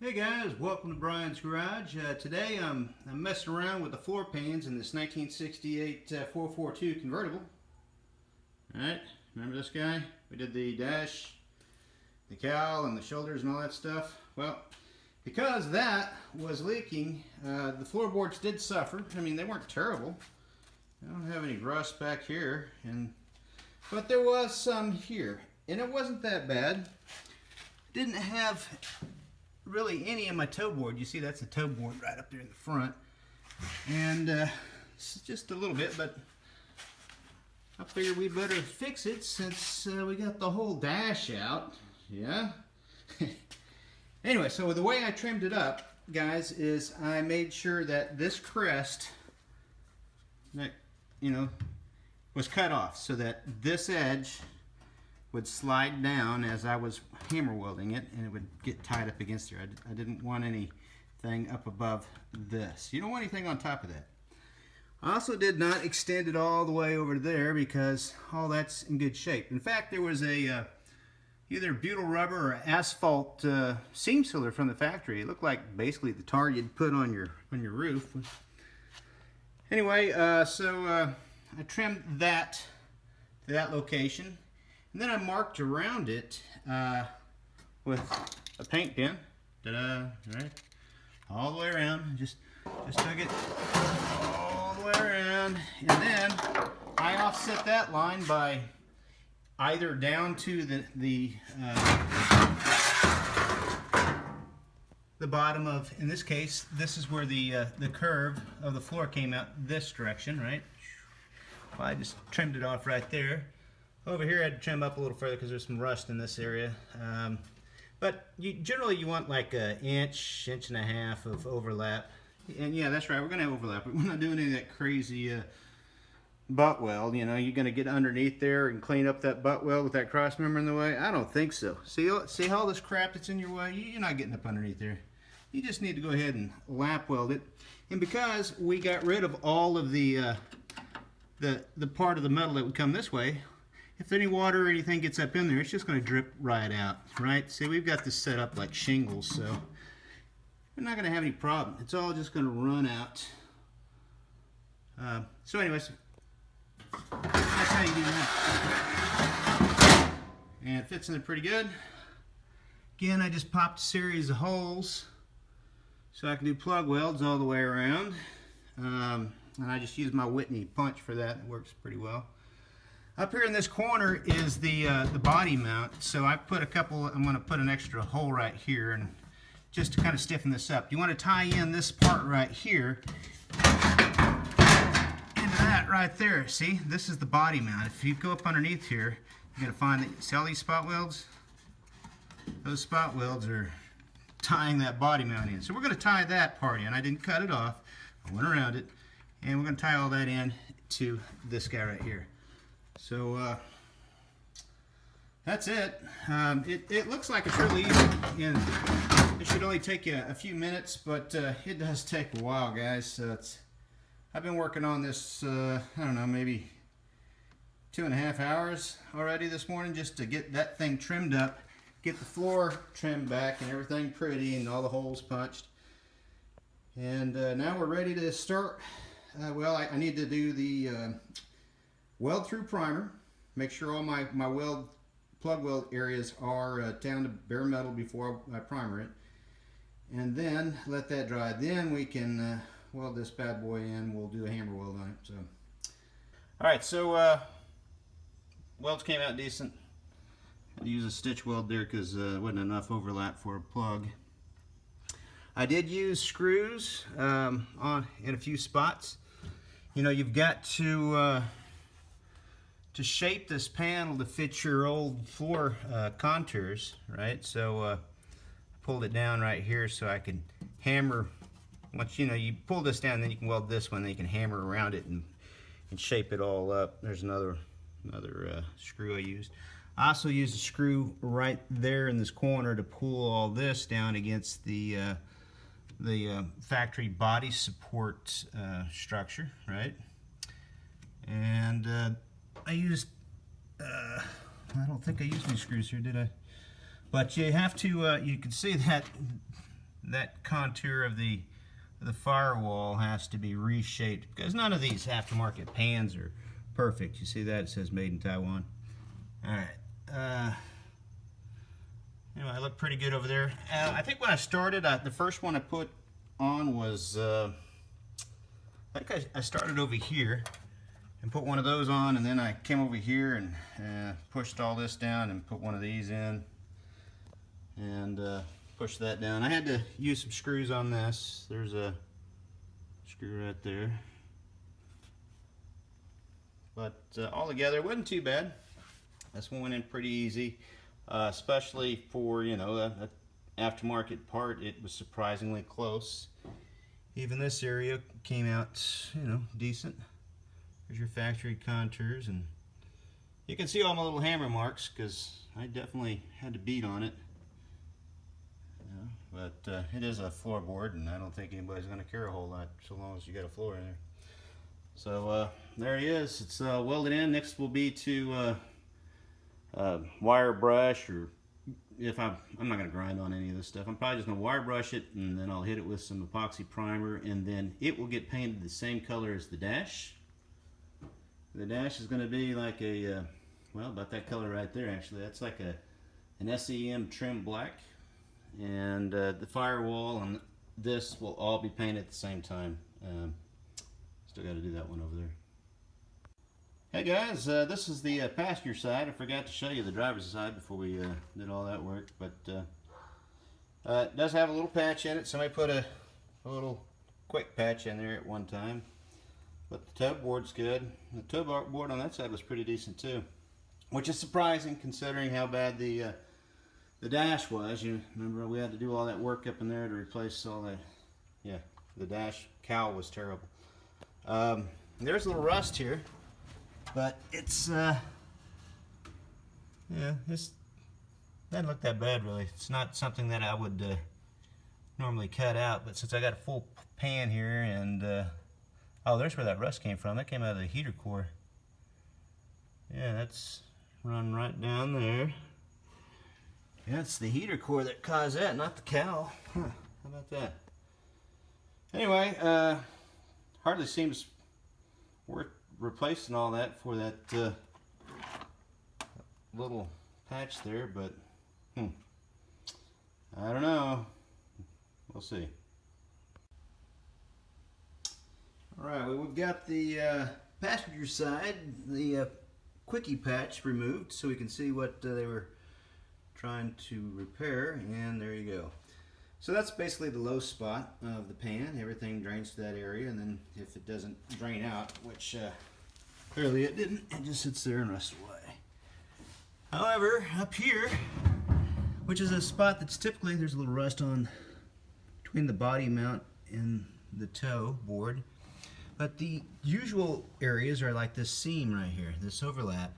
Hey guys, welcome to Brian's Garage. Today I'm messing around with the floor pans in this 1968 442 convertible. Alright, remember this guy? We did the dash, the cowl, and the shoulders and all that stuff. Well, because that was leaking, the floorboards did suffer. I mean, they weren't terrible. I don't have any rust back here, but there was some here, and it wasn't that bad. Didn't have really any of my toe board. You see, that's the toe board right up there in the front, and it's just a little bit, but I figured we better fix it since we got the whole dash out. Yeah. Anyway, so the way I trimmed it up, guys, is I made sure that this crest, that, you know, was cut off so that this edge would slide down as I was hammer welding it, and it would get tied up against there. I didn't want anything up above this. You don't want anything on top of that. I also did not extend it all the way over there because all that's in good shape. In fact, there was a either butyl rubber or asphalt seam sealer from the factory. It looked like basically the tar you'd put on your roof. Anyway, so I trimmed that to that location. And then I marked around it with a paint pen. Ta-da! Right, all the way around. Just took it all the way around, and then I offset that line by either down to the bottom of, in this case, this is where the curve of the floor came out this direction, right? Well, I just trimmed it off right there. Over here I had to trim up a little further because there's some rust in this area. But generally you want like an inch and a half of overlap. And yeah, that's right, we're going to have overlap. We're not doing any of that crazy butt weld. You know, you're going to get underneath there and clean up that butt weld with that cross member in the way? I don't think so. See all this crap that's in your way? You're not getting up underneath there. You just need to go ahead and lap weld it. And because we got rid of all of the part of the metal that would come this way, if any water or anything gets up in there, it's just going to drip right out, right? See, we've got this set up like shingles, so we're not going to have any problem. It's all just going to run out. So anyways, that's how you do that. And it fits in there pretty good. Again, I just popped a series of holes so I can do plug welds all the way around. And I just use my Whitney punch for that. It works pretty well. Up here in this corner is the body mount, so I put a couple. I'm going to put an extra hole right here, and just to kind of stiffen this up. You want to tie in this part right here into that right there. See, this is the body mount. If you go up underneath here, you're going to find that, see all these spot welds? Those spot welds are tying that body mount in. So we're going to tie that part in. I didn't cut it off. I went around it, and we're going to tie all that in to this guy right here. So that's it. It looks like it's really easy, and it should only take you a few minutes, but it does take a while, guys. So I've been working on this, I don't know, maybe 2.5 hours already this morning just to get that thing trimmed up, get the floor trimmed back and everything pretty and all the holes punched. And now we're ready to start. Well, I need to do the weld through primer, make sure all my plug weld areas are down to bare metal before I primer it, and then let that dry. Then we can weld this bad boy in. We'll do a hammer weld on it. So, all right, so welds came out decent. I had to use a stitch weld there because there wasn't enough overlap for a plug. I did use screws in a few spots. You know, you've got to shape this panel to fit your old floor contours, right? So I pulled it down right here so I can hammer. Once you pull this down, then you can weld this one. Then you can hammer around it and shape it all up. There's another screw I used. I also used a screw right there in this corner to pull all this down against the factory body support structure, right? And I used, I don't think I used any screws here, did I? But you have to, you can see that that contour of the firewall has to be reshaped, because none of these aftermarket pans are perfect. You see that? It says made in Taiwan. Alright. Anyway, I look pretty good over there. I think when I started, the first one I put on was, I think I started over here and put one of those on, and then I came over here and pushed all this down and put one of these in and pushed that down. I had to use some screws on this. There's a screw right there. But altogether, it wasn't too bad. This one went in pretty easy, especially for, you know, an aftermarket part. It was surprisingly close. Even this area came out, you know, decent. There's your factory contours, and you can see all my little hammer marks because I definitely had to beat on it. But it is a floorboard, and I don't think anybody's going to care a whole lot so long as you got a floor in there. So there it is. It's welded in. Next will be to wire brush, or if I'm not going to grind on any of this stuff. I'm probably just going to wire brush it, and then I'll hit it with some epoxy primer, and then it will get painted the same color as the dash. The dash is going to be like a, well, about that color right there actually. That's like an SEM trim black. And the firewall and this will all be painted at the same time. Still got to do that one over there. Hey guys, this is the passenger side. I forgot to show you the driver's side before we did all that work, but it does have a little patch in it. Somebody put a little quick patch in there at one time, but the toe board's good. The toe board on that side was pretty decent too, which is surprising considering how bad the dash was. You remember we had to do all that work up in there to replace all that. Yeah, the dash cowl was terrible. There's a little rust here, but it's yeah, this doesn't look that bad really. It's not something that I would normally cut out, but since I got a full pan here, and oh, there's where that rust came from. That came out of the heater core. Yeah, that's run right down there. Yeah, it's the heater core that caused that, not the cowl. Huh, how about that? Anyway, hardly seems worth replacing all that for that little patch there, but I don't know. We'll see. Alright, well, we've got the passenger side, the quickie patch removed so we can see what they were trying to repair, and there you go. So that's basically the low spot of the pan. Everything drains to that area, and then if it doesn't drain out, which clearly it didn't, it just sits there and rusts away. However, up here, which is a spot that's typically, there's a little rust on between the body mount and the toe board, but the usual areas are like this seam right here, this overlap.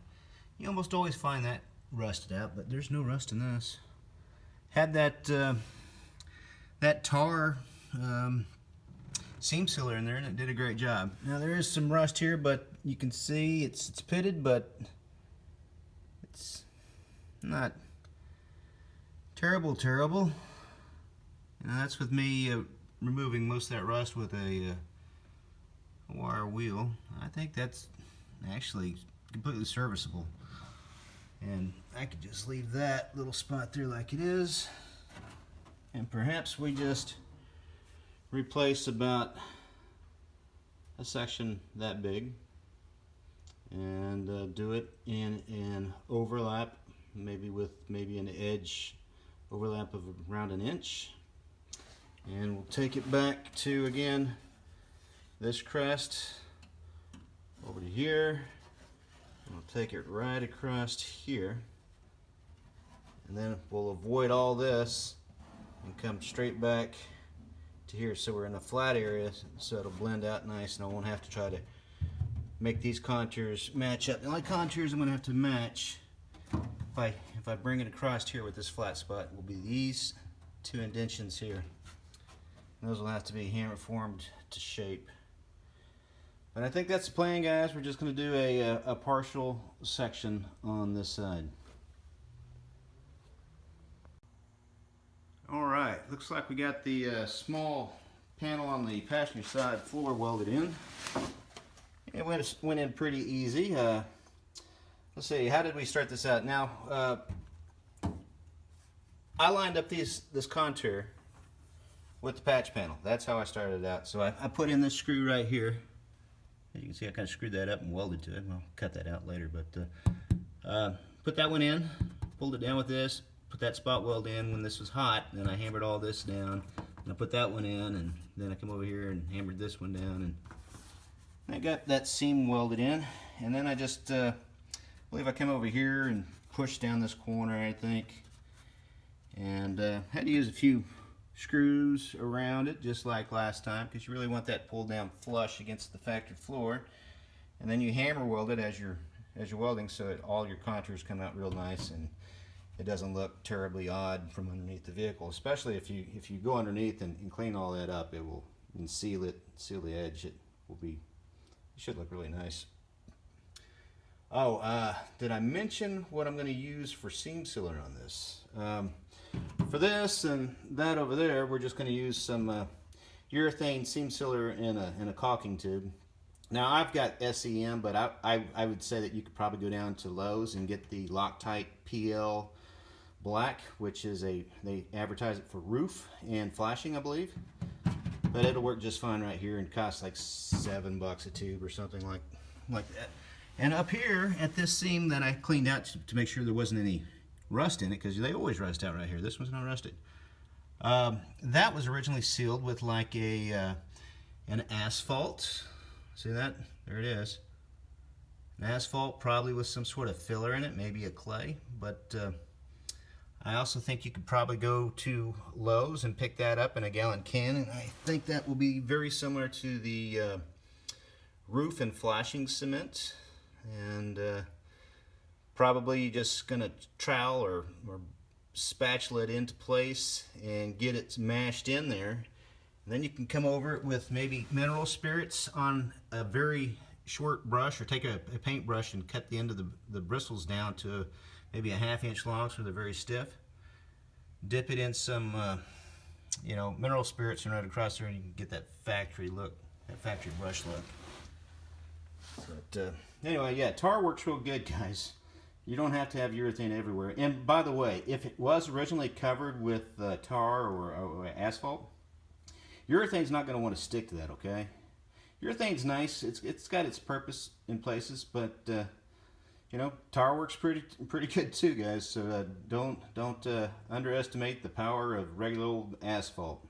You almost always find that rusted out, but there's no rust in this. Had that that tar seam sealer in there, and it did a great job. Now there is some rust here, but you can see it's pitted, but it's not terrible. And that's with me removing most of that rust with a wire wheel. I think that's actually completely serviceable. And I could just leave that little spot there like it is, and perhaps we just replace about a section that big and do it in an overlap, maybe with an edge overlap of around 1 inch, and we'll take it back to, again, this crest over to here. I'll take it right across here, and then we'll avoid all this and come straight back to here, so we're in a flat area, so it'll blend out nice, and I won't have to try to make these contours match up. The only contours I'm going to have to match if I bring it across here with this flat spot will be these two indentions here, and those will have to be hammer formed to shape. But I think that's the plan, guys. We're just going to do a partial section on this side. All right, looks like we got the small panel on the passenger side floor welded in. It went in pretty easy. Let's see, how did we start this out? Now, I lined up this contour with the patch panel. That's how I started it out. So I put in this screw right here. You can see I kind of screwed that up and welded to it. I'll cut that out later, but put that one in, pulled it down with this, put that spot weld in when this was hot, then I hammered all this down, and I put that one in, and then I come over here and hammered this one down, and I got that seam welded in, and then I just believe I come over here and pushed down this corner, I think, and had to use a few screws around it just like last time, because you really want that pulled down flush against the factory floor, and then you hammer weld it as you're welding so that all your contours come out real nice and it doesn't look terribly odd from underneath the vehicle, especially if you go underneath and clean all that up. It will, and seal the edge. It should look really nice. Oh, did I mention what I'm going to use for seam sealer on this? For this and that over there, we're just going to use some urethane seam sealer in a caulking tube. Now I've got SEM, but I would say that you could probably go down to Lowe's and get the Loctite PL Black, which is they advertise it for roof and flashing, I believe. But it'll work just fine right here and cost like $7 a tube or something like that. And up here at this seam that I cleaned out to make sure there wasn't any rust in it, because they always rust out right here. This one's not rusted. That was originally sealed with like an asphalt. See that? There it is. An asphalt, probably with some sort of filler in it, maybe a clay. But I also think you could probably go to Lowe's and pick that up in a gallon can, and I think that will be very similar to the roof and flashing cement. And probably just gonna trowel or spatula it into place and get it mashed in there. And then you can come over it with maybe mineral spirits on a very short brush, or take a paintbrush and cut the end of the bristles down to maybe a 1/2 inch long so they're very stiff. Dip it in some mineral spirits and right across there, and you can get that factory look, that factory brush look. But anyway, yeah, tar works real good, guys. You don't have to have urethane everywhere. And by the way, if it was originally covered with tar or asphalt, urethane's not going to want to stick to that, okay? Urethane's nice. It's got its purpose in places, but tar works pretty good too, guys. So don't underestimate the power of regular old asphalt.